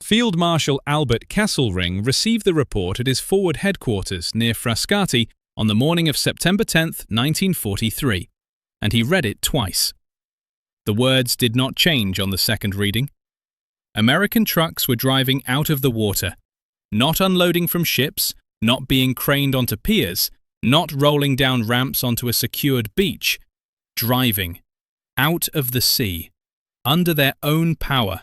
Field Marshal Albert Kesselring received the report at his forward headquarters near Frascati on the morning of September 10, 1943, and he read it twice. The words did not change on the second reading. American trucks were driving out of the water, not unloading from ships, not being craned onto piers, not rolling down ramps onto a secured beach, driving out of the sea, under their own power,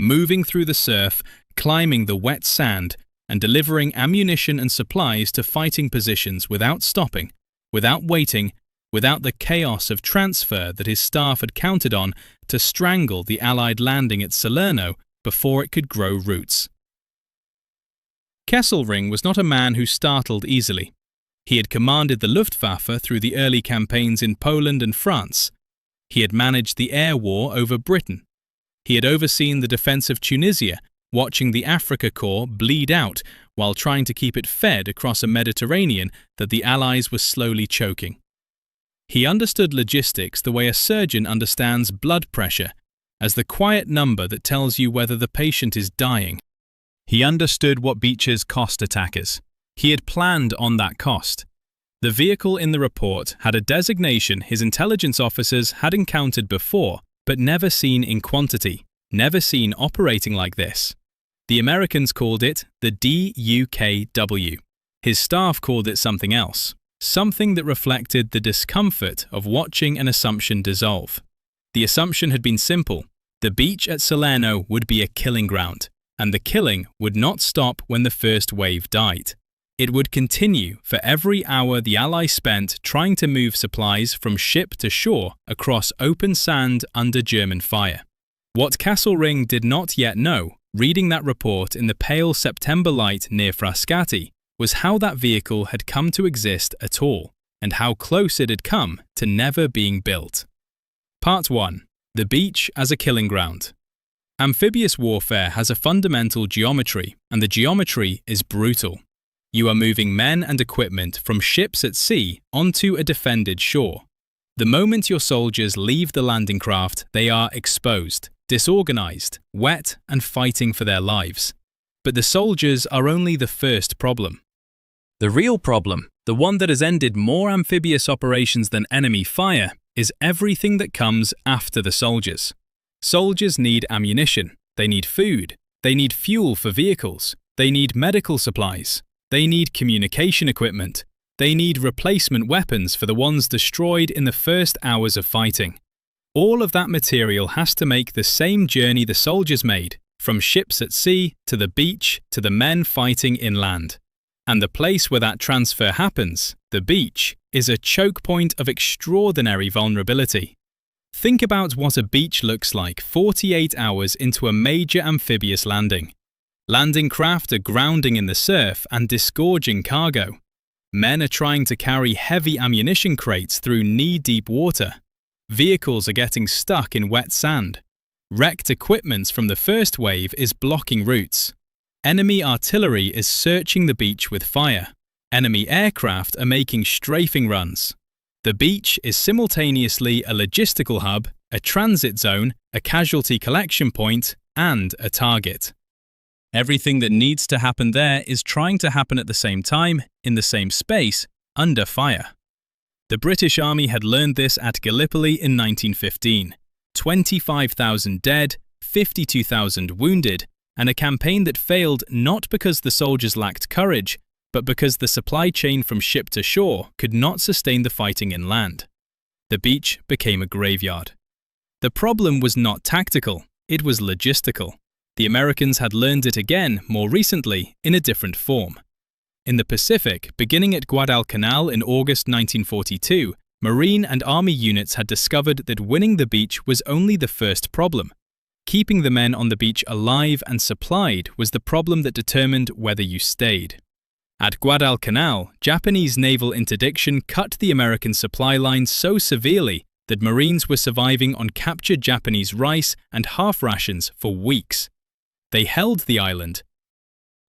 moving through the surf, climbing the wet sand, and delivering ammunition and supplies to fighting positions without stopping, without waiting, without the chaos of transfer that his staff had counted on to strangle the Allied landing at Salerno before it could grow roots. Kesselring was not a man who startled easily. He had commanded the Luftwaffe through the early campaigns in Poland and France. He had managed the air war over Britain. He had overseen the defense of Tunisia, watching the Africa Corps bleed out while trying to keep it fed across a Mediterranean that the Allies were slowly choking. He understood logistics the way a surgeon understands blood pressure, as the quiet number that tells you whether the patient is dying. He understood what beaches cost attackers. He had planned on that cost. The vehicle in the report had a designation his intelligence officers had encountered before, but never seen in quantity, never seen operating like this. The Americans called it the DUKW. His staff called it something else, something that reflected the discomfort of watching an assumption dissolve. The assumption had been simple. The beach at Salerno would be a killing ground, and the killing would not stop when the first wave died. It would continue for every hour the Allies spent trying to move supplies from ship to shore across open sand under German fire. What Kesselring did not yet know, reading that report in the pale September light near Frascati, was how that vehicle had come to exist at all, and how close it had come to never being built. Part 1. The beach as a killing ground. Amphibious warfare has a fundamental geometry, and the geometry is brutal. You are moving men and equipment from ships at sea onto a defended shore. The moment your soldiers leave the landing craft, they are exposed, disorganized, wet, and fighting for their lives. But the soldiers are only the first problem. The real problem, the one that has ended more amphibious operations than enemy fire, is everything that comes after the soldiers. Soldiers need ammunition, they need food, they need fuel for vehicles, they need medical supplies, they need communication equipment, they need replacement weapons for the ones destroyed in the first hours of fighting. All of that material has to make the same journey the soldiers made, from ships at sea to the beach to the men fighting inland. And the place where that transfer happens, the beach, is a choke point of extraordinary vulnerability. Think about what a beach looks like 48 hours into a major amphibious landing. Landing craft are grounding in the surf and disgorging cargo. Men are trying to carry heavy ammunition crates through knee-deep water. Vehicles are getting stuck in wet sand. Wrecked equipment from the first wave is blocking routes. Enemy artillery is searching the beach with fire. Enemy aircraft are making strafing runs. The beach is simultaneously a logistical hub, a transit zone, a casualty collection point, and a target. Everything that needs to happen there is trying to happen at the same time, in the same space, under fire. The British Army had learned this at Gallipoli in 1915. 25,000 dead, 52,000 wounded, and a campaign that failed not because the soldiers lacked courage, but because the supply chain from ship to shore could not sustain the fighting inland. The beach became a graveyard. The problem was not tactical, it was logistical. The Americans had learned it again, more recently, in a different form. In the Pacific, beginning at Guadalcanal in August 1942, Marine and Army units had discovered that winning the beach was only the first problem. Keeping the men on the beach alive and supplied was the problem that determined whether you stayed. At Guadalcanal, Japanese naval interdiction cut the American supply line so severely that Marines were surviving on captured Japanese rice and half rations for weeks. They held the island,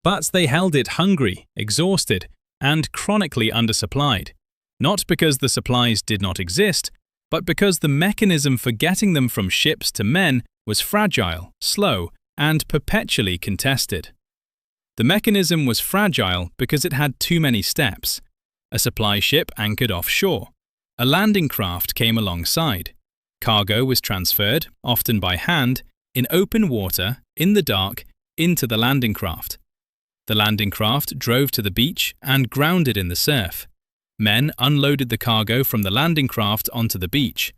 but they held it hungry, exhausted, and chronically undersupplied. Not because the supplies did not exist, but because the mechanism for getting them from ships to men was fragile, slow, and perpetually contested. The mechanism was fragile because it had too many steps. A supply ship anchored offshore. A landing craft came alongside. Cargo was transferred, often by hand, in open water, in the dark, into the landing craft. The landing craft drove to the beach and grounded in the surf. Men unloaded the cargo from the landing craft onto the beach.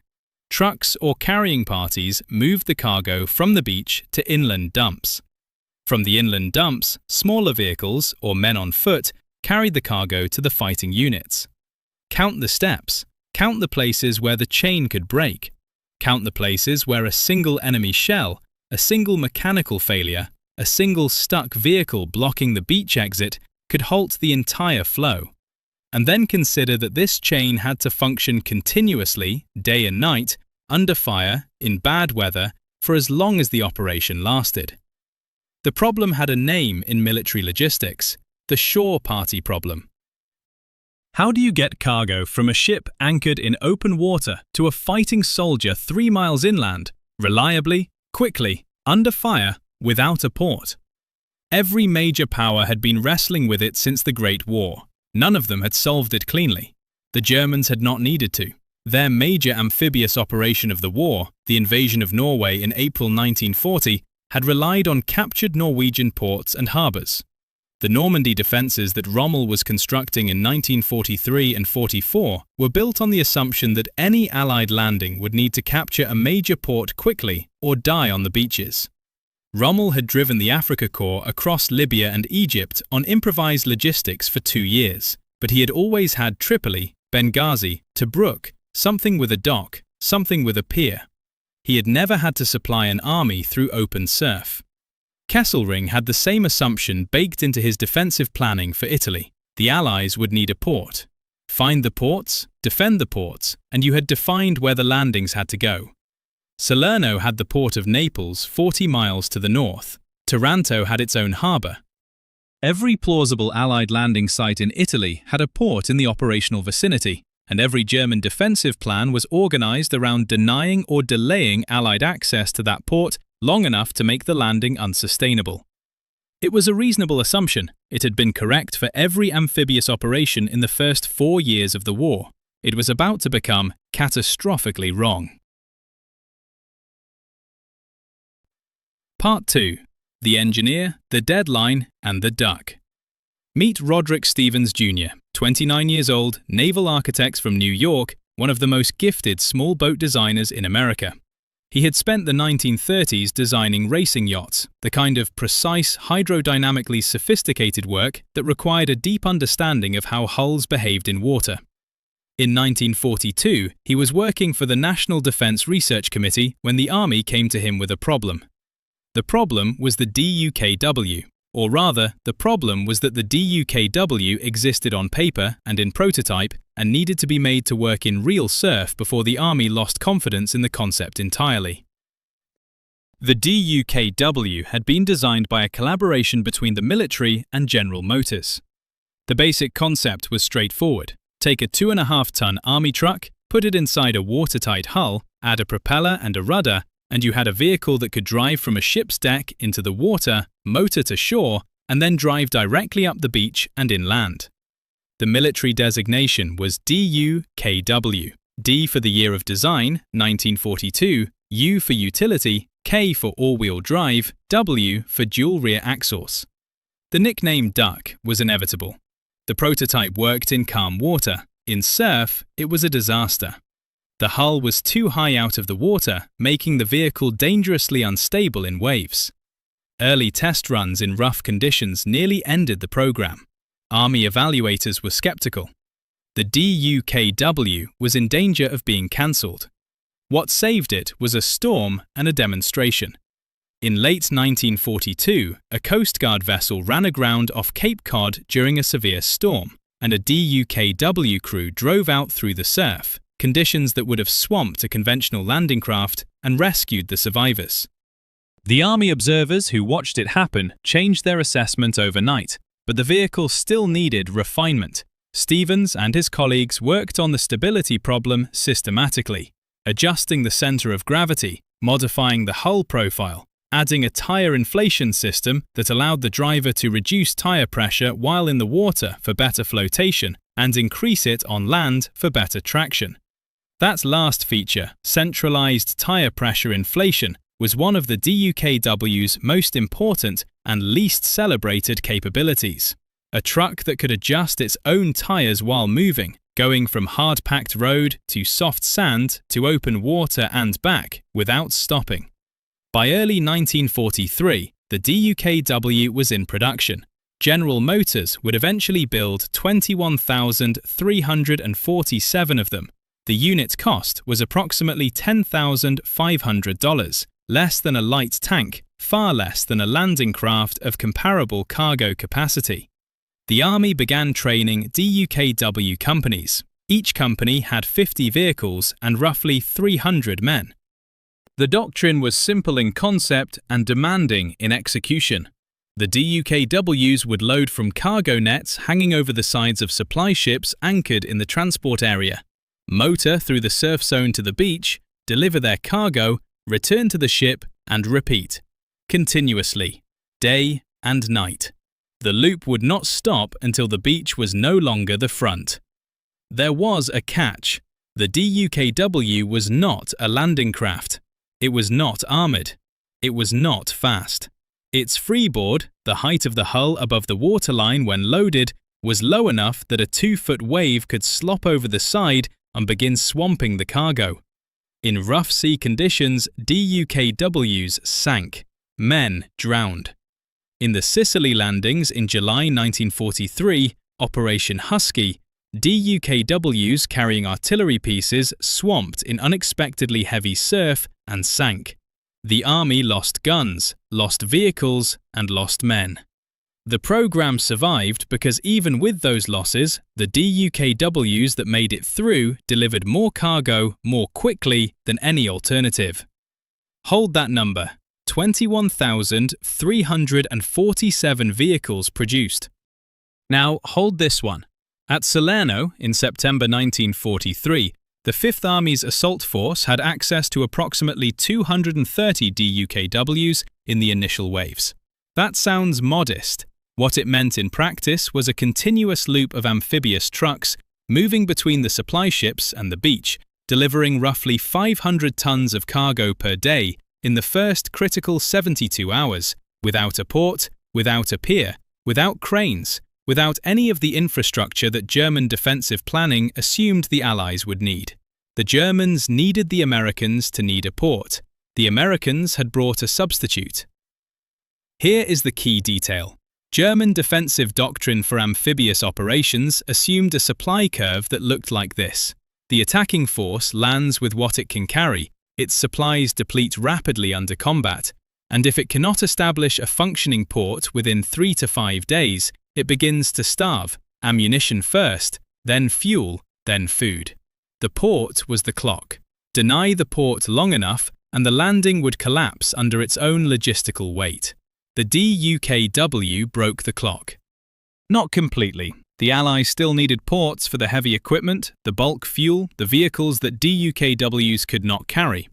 Trucks or carrying parties moved the cargo from the beach to inland dumps. From the inland dumps, smaller vehicles or men on foot carried the cargo to the fighting units. Count the steps. Count the places where the chain could break. Count the places where a single enemy shell, a single mechanical failure, a single stuck vehicle blocking the beach exit could halt the entire flow. And then consider that this chain had to function continuously, day and night, under fire, in bad weather, for as long as the operation lasted. The problem had a name in military logistics: the shore party problem. How do you get cargo from a ship anchored in open water to a fighting soldier 3 miles inland, reliably, quickly, under fire, without a port? Every major power had been wrestling with it since the Great War. None of them had solved it cleanly. The Germans had not needed to. Their major amphibious operation of the war, the invasion of Norway in April 1940, had relied on captured Norwegian ports and harbours. The Normandy defences that Rommel was constructing in 1943 and 44 were built on the assumption that any Allied landing would need to capture a major port quickly or die on the beaches. Rommel had driven the Africa Corps across Libya and Egypt on improvised logistics for 2 years, but he had always had Tripoli, Benghazi, Tobruk, something with a dock, something with a pier. He had never had to supply an army through open surf. Kesselring had the same assumption baked into his defensive planning for Italy. The Allies would need a port. Find the ports, defend the ports, and you had defined where the landings had to go. Salerno had the port of Naples 40 miles to the north. Taranto had its own harbour. Every plausible Allied landing site in Italy had a port in the operational vicinity, and every German defensive plan was organised around denying or delaying Allied access to that port long enough to make the landing unsustainable. It was a reasonable assumption. It had been correct for every amphibious operation in the first 4 years of the war. It was about to become catastrophically wrong. Part 2. The Engineer, the Deadline, and the Duck. Meet Roderick Stevens Jr., 29 years old, naval architect from New York, one of the most gifted small boat designers in America. He had spent the 1930s designing racing yachts, the kind of precise, hydrodynamically sophisticated work that required a deep understanding of how hulls behaved in water. In 1942, he was working for the National Defense Research Committee when the Army came to him with a problem. The problem was the DUKW, or rather, the problem was that the DUKW existed on paper and in prototype and needed to be made to work in real surf before the Army lost confidence in the concept entirely. The DUKW had been designed by a collaboration between the military and General Motors. The basic concept was straightforward. Take a 2.5-ton Army truck, put it inside a watertight hull, add a propeller and a rudder, and you had a vehicle that could drive from a ship's deck into the water, motor to shore, and then drive directly up the beach and inland. The military designation was DUKW, D for the year of design, 1942, U for utility, K for all-wheel drive, W for dual rear axles. The nickname Duck was inevitable. The prototype worked in calm water. In surf, it was a disaster. The hull was too high out of the water, making the vehicle dangerously unstable in waves. Early test runs in rough conditions nearly ended the program. Army evaluators were skeptical. The DUKW was in danger of being cancelled. What saved it was a storm and a demonstration. In late 1942, a Coast Guard vessel ran aground off Cape Cod during a severe storm, and a DUKW crew drove out through the surf, conditions that would have swamped a conventional landing craft, and rescued the survivors. The Army observers who watched it happen changed their assessment overnight, but the vehicle still needed refinement. Stevens and his colleagues worked on the stability problem systematically, adjusting the center of gravity, modifying the hull profile, adding a tire inflation system that allowed the driver to reduce tire pressure while in the water for better flotation and increase it on land for better traction. That last feature, centralized tire pressure inflation, was one of the DUKW's most important and least celebrated capabilities. A truck that could adjust its own tires while moving, going from hard-packed road to soft sand to open water and back without stopping. By early 1943, the DUKW was in production. General Motors would eventually build 21,347 of them. The unit cost was approximately $10,500, less than a light tank, far less than a landing craft of comparable cargo capacity. The Army began training DUKW companies. Each company had 50 vehicles and roughly 300 men. The doctrine was simple in concept and demanding in execution. The DUKWs would load from cargo nets hanging over the sides of supply ships anchored in the transport area, motor through the surf zone to the beach, deliver their cargo, return to the ship, and repeat, continuously, day and night. The loop would not stop until the beach was no longer the front. There was a catch. The DUKW was not a landing craft. It was not armoured. It was not fast. Its freeboard, the height of the hull above the waterline when loaded, was low enough that a 2-foot wave could slop over the side and begin swamping the cargo. In rough sea conditions, DUKWs sank. Men drowned. In the Sicily landings in July 1943, Operation Husky, DUKWs carrying artillery pieces swamped in unexpectedly heavy surf and sank. The Army lost guns, lost vehicles, and lost men. The program survived because even with those losses, the DUKWs that made it through delivered more cargo more quickly than any alternative. Hold that number. 21,347 vehicles produced. Now hold this one. At Salerno, in September 1943, the Fifth Army's assault force had access to approximately 230 DUKWs in the initial waves. That sounds modest. What it meant in practice was a continuous loop of amphibious trucks moving between the supply ships and the beach, delivering roughly 500 tons of cargo per day in the first critical 72 hours, without a port, without a pier, without cranes, without any of the infrastructure that German defensive planning assumed the Allies would need. The Germans needed the Americans to need a port. The Americans had brought a substitute. Here is the key detail. German defensive doctrine for amphibious operations assumed a supply curve that looked like this. The attacking force lands with what it can carry. Its supplies deplete rapidly under combat, and if it cannot establish a functioning port within 3 to 5 days, it begins to starve, ammunition first, then fuel, then food. The port was the clock. Deny the port long enough, and the landing would collapse under its own logistical weight. The DUKW broke the clock. Not completely. The Allies still needed ports for the heavy equipment, the bulk fuel, the vehicles that DUKWs could not carry.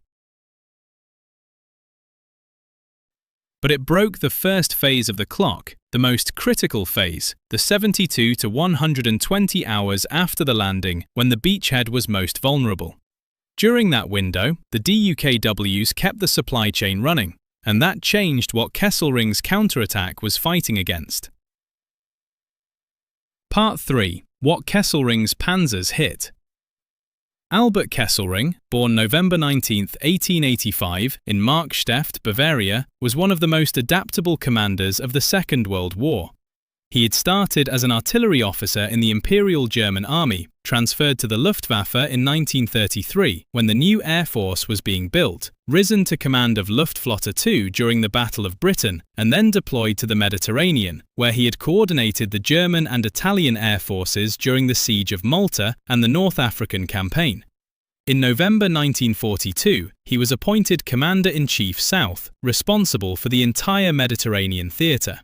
But it broke the first phase of the clock, the most critical phase, the 72 to 120 hours after the landing when the beachhead was most vulnerable. During that window, the DUKWs kept the supply chain running, and that changed what Kesselring's counterattack was fighting against. Part 3. What Kesselring's panzers hit. Albert Kesselring, born November 19, 1885, in Markstedt, Bavaria, was one of the most adaptable commanders of the Second World War. He had started as an artillery officer in the Imperial German Army, transferred to the Luftwaffe in 1933 when the new air force was being built, risen to command of Luftflotte II during the Battle of Britain, and then deployed to the Mediterranean, where he had coordinated the German and Italian air forces during the Siege of Malta and the North African Campaign. In November 1942, he was appointed Commander-in-Chief South, responsible for the entire Mediterranean theatre.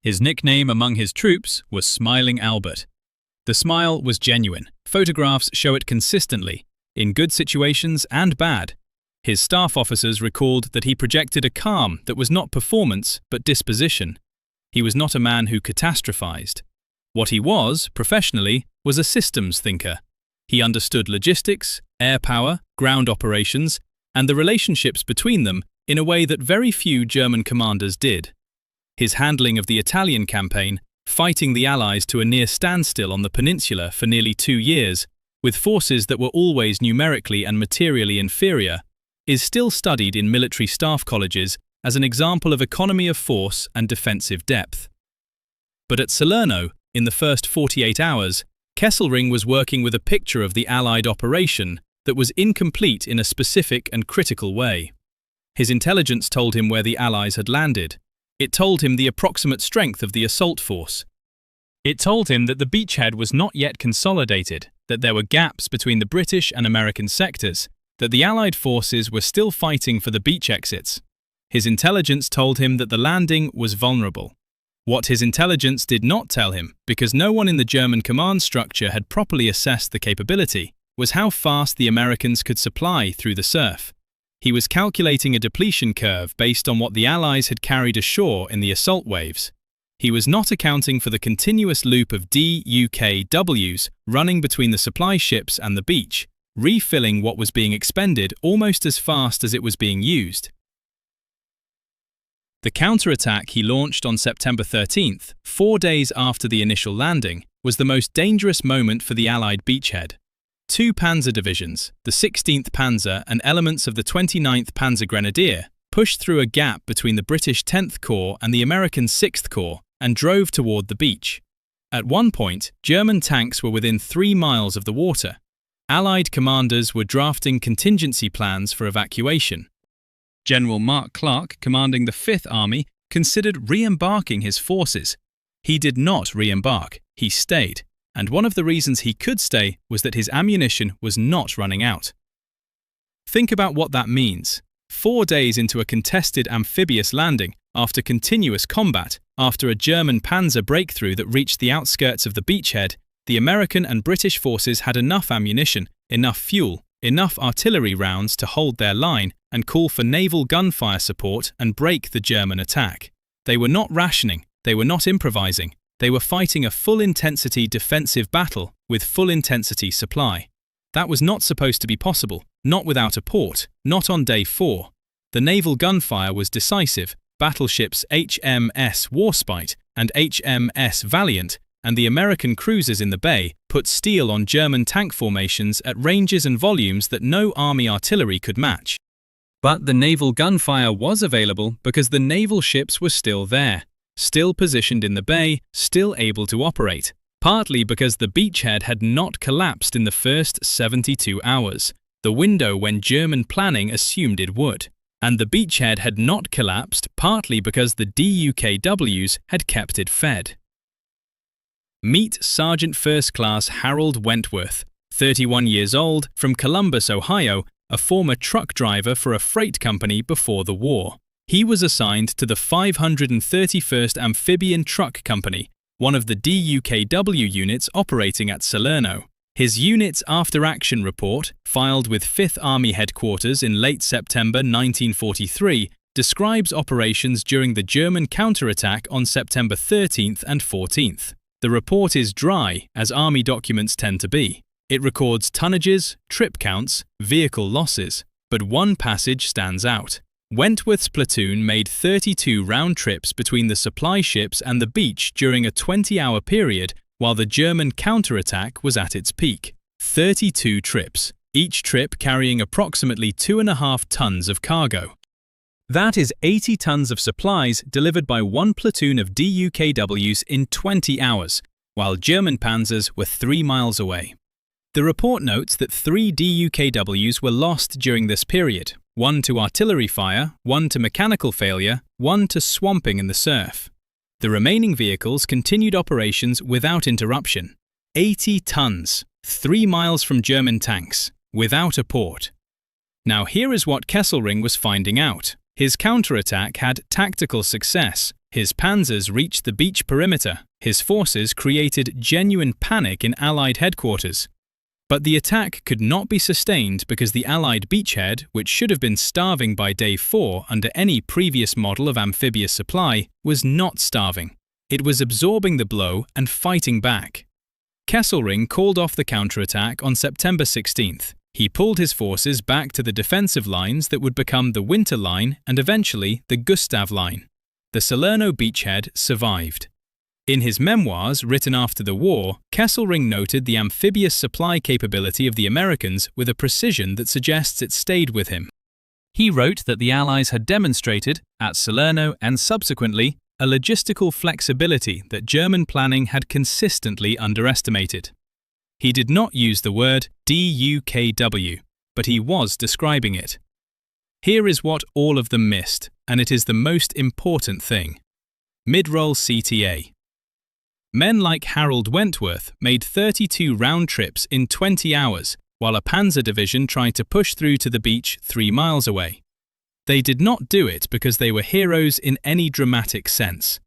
His nickname among his troops was Smiling Albert. The smile was genuine. Photographs show it consistently, in good situations and bad. His staff officers recalled that he projected a calm that was not performance but disposition. He was not a man who catastrophized. What he was, professionally, was a systems thinker. He understood logistics, air power, ground operations, and the relationships between them in a way that very few German commanders did. His handling of the Italian campaign, fighting the Allies to a near standstill on the peninsula for nearly 2 years, with forces that were always numerically and materially inferior, is still studied in military staff colleges as an example of economy of force and defensive depth. But at Salerno, in the first 48 hours, Kesselring was working with a picture of the Allied operation that was incomplete in a specific and critical way. His intelligence told him where the Allies had landed. It told him the approximate strength of the assault force. It told him that the beachhead was not yet consolidated, that there were gaps between the British and American sectors, that the Allied forces were still fighting for the beach exits. His intelligence told him that the landing was vulnerable. What his intelligence did not tell him, because no one in the German command structure had properly assessed the capability, was how fast the Americans could supply through the surf. He was calculating a depletion curve based on what the Allies had carried ashore in the assault waves. He was not accounting for the continuous loop of DUKWs running between the supply ships and the beach, refilling what was being expended almost as fast as it was being used. The counterattack he launched on September 13th, 4 days after the initial landing, was the most dangerous moment for the Allied beachhead. 2 panzer divisions, the 16th Panzer and elements of the 29th Panzer Grenadier, pushed through a gap between the British 10th Corps and the American 6th Corps and drove toward the beach. At one point, German tanks were within 3 miles of the water. Allied commanders were drafting contingency plans for evacuation. General Mark Clark, commanding the 5th Army, considered re-embarking his forces. He did not re-embark, he stayed, and one of the reasons he could stay was that his ammunition was not running out. Think about what that means. 4 days into a contested amphibious landing, after continuous combat, after a German panzer breakthrough that reached the outskirts of the beachhead, the American and British forces had enough ammunition, enough fuel, enough artillery rounds to hold their line and call for naval gunfire support and break the German attack. They were not rationing, they were not improvising, they were fighting a full-intensity defensive battle with full-intensity supply. That was not supposed to be possible, not without a port, not on day 4. The naval gunfire was decisive. Battleships HMS Warspite and HMS Valiant and the American cruisers in the bay put steel on German tank formations at ranges and volumes that no army artillery could match. But the naval gunfire was available because the naval ships were still there, still positioned in the bay, still able to operate, partly because the beachhead had not collapsed in the first 72 hours, the window when German planning assumed it would. And the beachhead had not collapsed partly because the DUKWs had kept it fed. Meet Sergeant First Class Harold Wentworth, 31 years old, from Columbus, Ohio, a former truck driver for a freight company before the war. He was assigned to the 531st Amphibian Truck Company, one of the DUKW units operating at Salerno. His unit's after-action report, filed with 5th Army Headquarters in late September 1943, describes operations during the German counterattack on September 13th and 14th. The report is dry, as Army documents tend to be. It records tonnages, trip counts, vehicle losses. But one passage stands out. Wentworth's platoon made 32 round trips between the supply ships and the beach during a 20-hour period while the German counterattack was at its peak. 32 trips, each trip carrying approximately 2.5 tons of cargo. That is 80 tons of supplies delivered by one platoon of DUKWs in 20 hours, while German panzers were 3 miles away. The report notes that 3 DUKWs were lost during this period, 1 to artillery fire, 1 to mechanical failure, 1 to swamping in the surf. The remaining vehicles continued operations without interruption. 80 tons, 3 miles from German tanks, without a port. Now here is what Kesselring was finding out. His counterattack had tactical success. His panzers reached the beach perimeter. His forces created genuine panic in Allied headquarters. But the attack could not be sustained because the Allied beachhead, which should have been starving by day 4 under any previous model of amphibious supply, was not starving. It was absorbing the blow and fighting back. Kesselring called off the counterattack on September 16th. He pulled his forces back to the defensive lines that would become the Winter Line and eventually the Gustav Line. The Salerno beachhead survived. In his memoirs written after the war, Kesselring noted the amphibious supply capability of the Americans with a precision that suggests it stayed with him. He wrote that the Allies had demonstrated, at Salerno and subsequently, a logistical flexibility that German planning had consistently underestimated. He did not use the word DUKW, but he was describing it. Here is what all of them missed, and it is the most important thing. Mid-roll CTA. Men like Harold Wentworth made 32 round trips in 20 hours, while a panzer division tried to push through to the beach 3 miles away. They did not do it because they were heroes in any dramatic sense.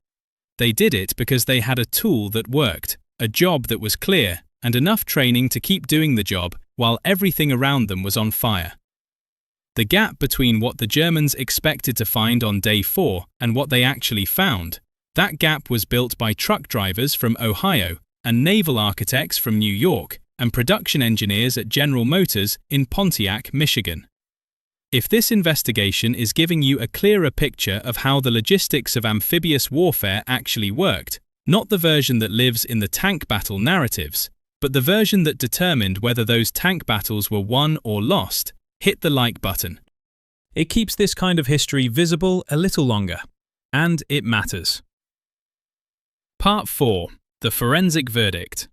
They did it because they had a tool that worked, a job that was clear, and enough training to keep doing the job while everything around them was on fire. The gap between what the Germans expected to find on day 4 and what they actually found, that gap was built by truck drivers from Ohio and naval architects from New York and production engineers at General Motors in Pontiac, Michigan. If this investigation is giving you a clearer picture of how the logistics of amphibious warfare actually worked, not the version that lives in the tank battle narratives, but the version that determined whether those tank battles were won or lost, hit the like button. It keeps this kind of history visible a little longer. And it matters. Part 4. The Forensic Verdict.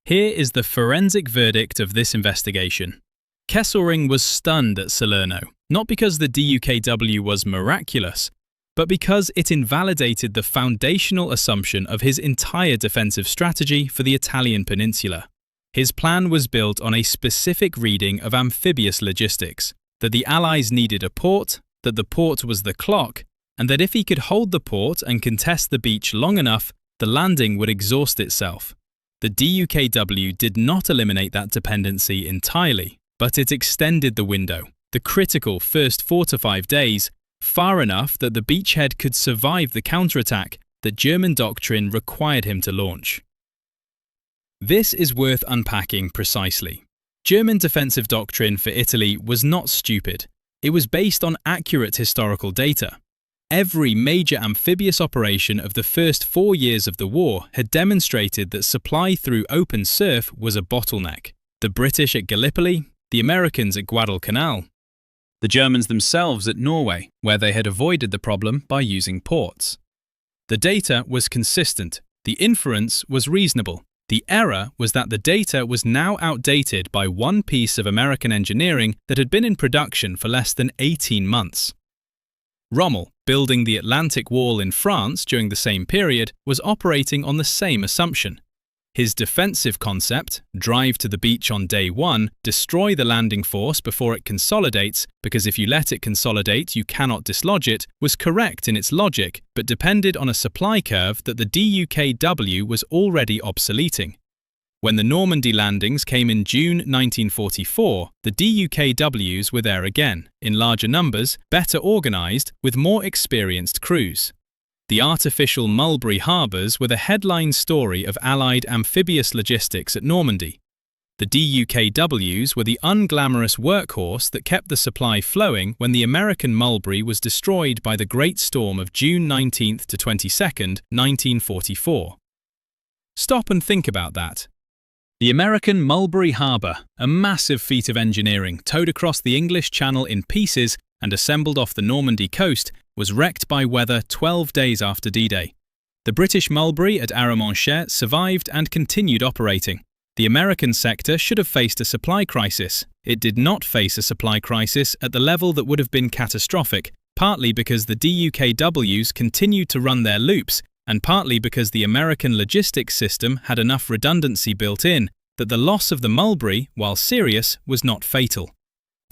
Here is the forensic verdict of this investigation. Kesselring was stunned at Salerno, not because the DUKW was miraculous, but because it invalidated the foundational assumption of his entire defensive strategy for the Italian peninsula. His plan was built on a specific reading of amphibious logistics, that the Allies needed a port, that the port was the clock, and that if he could hold the port and contest the beach long enough, the landing would exhaust itself. The DUKW did not eliminate that dependency entirely, but it extended the window, the critical first 4 to 5 days, far enough that the beachhead could survive the counterattack that German doctrine required him to launch. This is worth unpacking precisely. German defensive doctrine for Italy was not stupid. It was based on accurate historical data. Every major amphibious operation of the first 4 years of the war had demonstrated that supply through open surf was a bottleneck. The British at Gallipoli, the Americans at Guadalcanal, the Germans themselves at Norway, where they had avoided the problem by using ports. The data was consistent. The inference was reasonable. The error was that the data was now outdated by one piece of American engineering that had been in production for less than 18 months. Rommel, building the Atlantic Wall in France during the same period, was operating on the same assumption. His defensive concept, drive to the beach on day 1, destroy the landing force before it consolidates, because if you let it consolidate you cannot dislodge it, was correct in its logic, but depended on a supply curve that the DUKW was already obsoleting. When the Normandy landings came in June 1944, the DUKWs were there again, in larger numbers, better organised, with more experienced crews. The artificial Mulberry harbours were the headline story of Allied amphibious logistics at Normandy. The DUKWs were the unglamorous workhorse that kept the supply flowing when the American Mulberry was destroyed by the Great Storm of June 19 to 22, 1944. Stop and think about that. The American Mulberry Harbour, a massive feat of engineering towed across the English Channel in pieces and assembled off the Normandy coast, was wrecked by weather 12 days after D-Day. The British Mulberry at Arromanches survived and continued operating. The American sector should have faced a supply crisis. It did not face a supply crisis at the level that would have been catastrophic, partly because the DUKWs continued to run their loops, and partly because the American logistics system had enough redundancy built in that the loss of the Mulberry, while serious, was not fatal.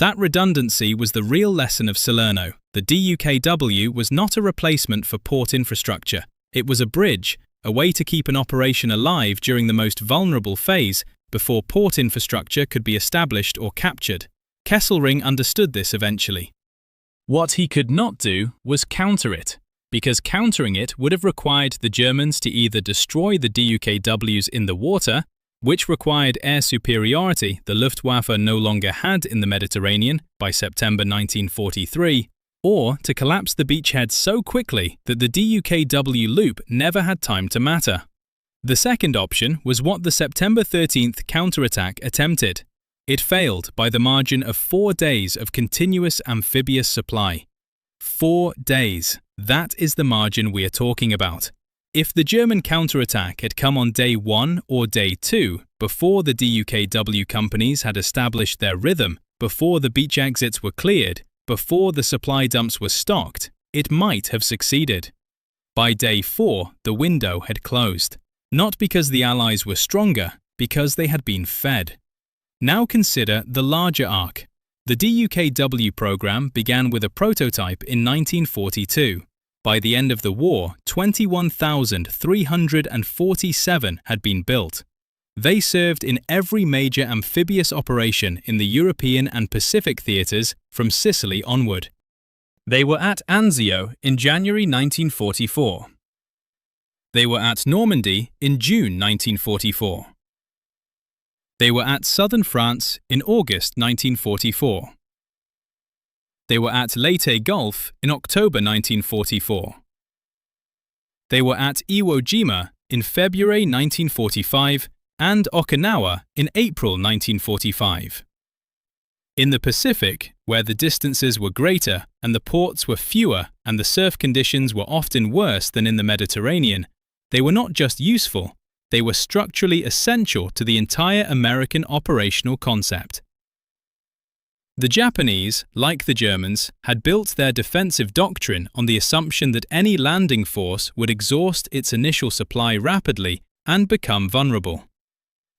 That redundancy was the real lesson of Salerno. The DUKW was not a replacement for port infrastructure. It was a bridge, a way to keep an operation alive during the most vulnerable phase before port infrastructure could be established or captured. Kesselring understood this eventually. What he could not do was counter it, because countering it would have required the Germans to either destroy the DUKWs in the water, which required air superiority the Luftwaffe no longer had in the Mediterranean by September 1943, or to collapse the beachhead so quickly that the DUKW loop never had time to matter. The second option was what the September 13th counterattack attempted. It failed by the margin of 4 days of continuous amphibious supply. 4 days. That is the margin we are talking about. If the German counterattack had come on day 1 or day 2, before the DUKW companies had established their rhythm, before the beach exits were cleared, before the supply dumps were stocked, it might have succeeded. By day 4, the window had closed. Not because the Allies were stronger, because they had been fed. Now consider the larger arc. The DUKW program began with a prototype in 1942. By the end of the war, 21,347 had been built. They served in every major amphibious operation in the European and Pacific theatres from Sicily onward. They were at Anzio in January 1944. They were at Normandy in June 1944. They were at southern France in August 1944. They were at Leyte Gulf in October 1944. They were at Iwo Jima in February 1945 and Okinawa in April 1945. In the Pacific, where the distances were greater and the ports were fewer and the surf conditions were often worse than in the Mediterranean, they were not just useful, they were structurally essential to the entire American operational concept. The Japanese, like the Germans, had built their defensive doctrine on the assumption that any landing force would exhaust its initial supply rapidly and become vulnerable.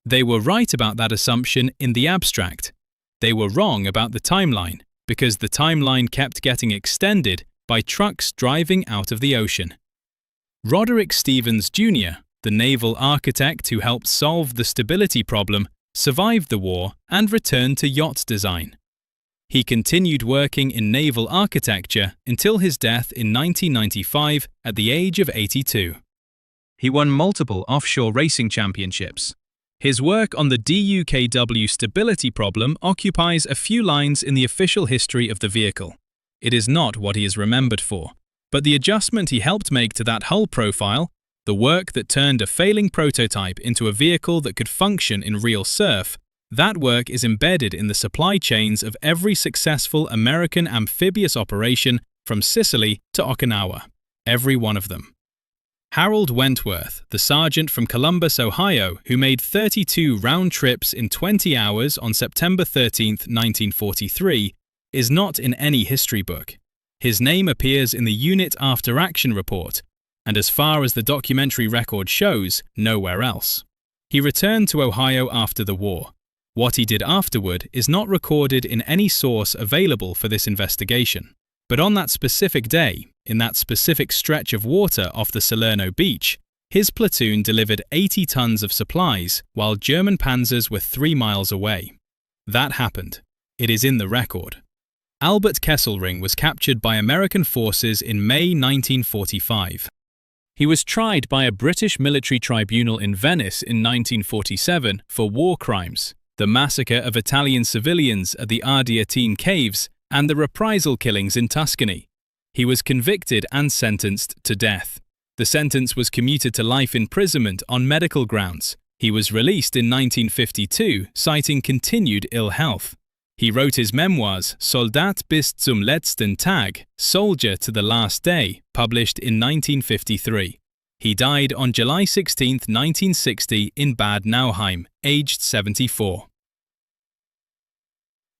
They were right about that assumption in the abstract. They were wrong about the timeline, because the timeline kept getting extended by trucks driving out of the ocean. Roderick Stevens Jr., the naval architect who helped solve the stability problem, survived the war and returned to yacht design. He continued working in naval architecture until his death in 1995 at the age of 82. He won multiple offshore racing championships. His work on the DUKW stability problem occupies a few lines in the official history of the vehicle. It is not what he is remembered for, but the adjustment he helped make to that hull profile, the work that turned a failing prototype into a vehicle that could function in real surf, that work is embedded in the supply chains of every successful American amphibious operation from Sicily to Okinawa. Every one of them. Harold Wentworth, the sergeant from Columbus, Ohio, who made 32 round trips in 20 hours on September 13, 1943, is not in any history book. His name appears in the Unit After Action report, and as far as the documentary record shows, nowhere else. He returned to Ohio after the war. What he did afterward is not recorded in any source available for this investigation. But on that specific day, in that specific stretch of water off the Salerno beach, his platoon delivered 80 tons of supplies while German panzers were 3 miles away. That happened. It is in the record. Albert Kesselring was captured by American forces in May 1945. He was tried by a British military tribunal in Venice in 1947 for war crimes, the massacre of Italian civilians at the Ardeatine Caves, and the reprisal killings in Tuscany. He was convicted and sentenced to death. The sentence was commuted to life imprisonment on medical grounds. He was released in 1952, citing continued ill health. He wrote his memoirs, Soldat bis zum letzten Tag, Soldier to the Last Day, published in 1953. He died on July 16, 1960 in Bad Nauheim, aged 74.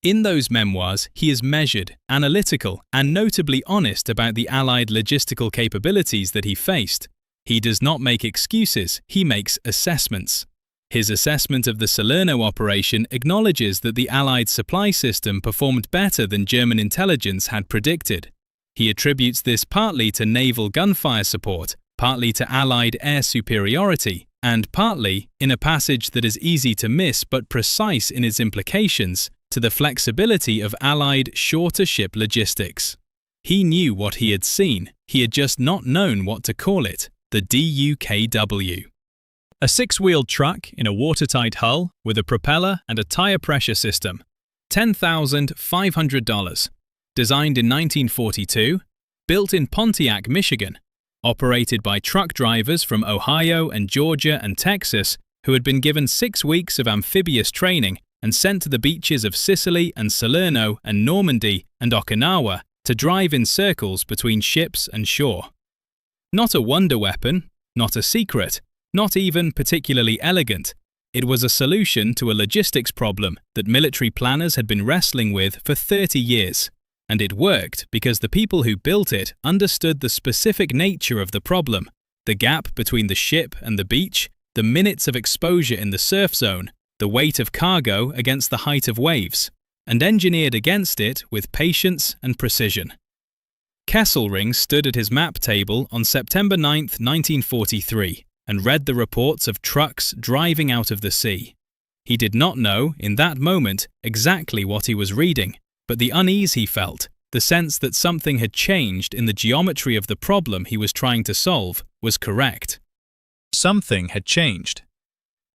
In those memoirs, he is measured, analytical, and notably honest about the Allied logistical capabilities that he faced. He does not make excuses, he makes assessments. His assessment of the Salerno operation acknowledges that the Allied supply system performed better than German intelligence had predicted. He attributes this partly to naval gunfire support, partly to Allied air superiority, and partly, in a passage that is easy to miss but precise in its implications, to the flexibility of Allied shore-to-ship logistics. He knew what he had seen, he had just not known what to call it, the DUKW. A six-wheeled truck in a watertight hull with a propeller and a tire pressure system. $10,500. Designed in 1942, built in Pontiac, Michigan. Operated by truck drivers from Ohio and Georgia and Texas who had been given 6 weeks of amphibious training and sent to the beaches of Sicily and Salerno and Normandy and Okinawa to drive in circles between ships and shore. Not a wonder weapon, not a secret, not even particularly elegant. It was a solution to a logistics problem that military planners had been wrestling with for 30 years. And it worked because the people who built it understood the specific nature of the problem, the gap between the ship and the beach, the minutes of exposure in the surf zone, the weight of cargo against the height of waves, and engineered against it with patience and precision. Kesselring stood at his map table on September 9, 1943, and read the reports of trucks driving out of the sea. He did not know, in that moment, exactly what he was reading, but the unease he felt, the sense that something had changed in the geometry of the problem he was trying to solve, was correct. Something had changed.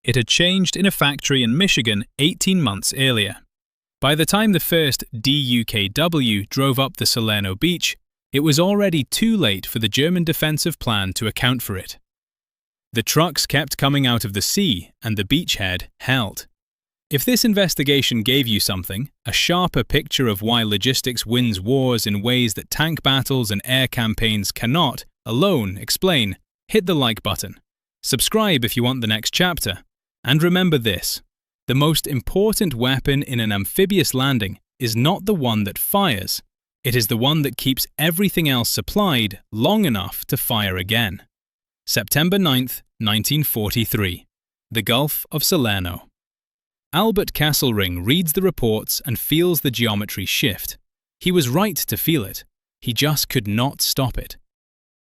It had changed in a factory in Michigan 18 months earlier. By the time the first DUKW drove up the Salerno beach, it was already too late for the German defensive plan to account for it. The trucks kept coming out of the sea, and the beachhead held. If this investigation gave you something, a sharper picture of why logistics wins wars in ways that tank battles and air campaigns cannot, alone, explain, hit the like button. Subscribe if you want the next chapter. And remember this: the most important weapon in an amphibious landing is not the one that fires. It is the one that keeps everything else supplied long enough to fire again. September 9th, 1943. The Gulf of Salerno. Albert Kesselring reads the reports and feels the geometry shift. He was right to feel it. He just could not stop it.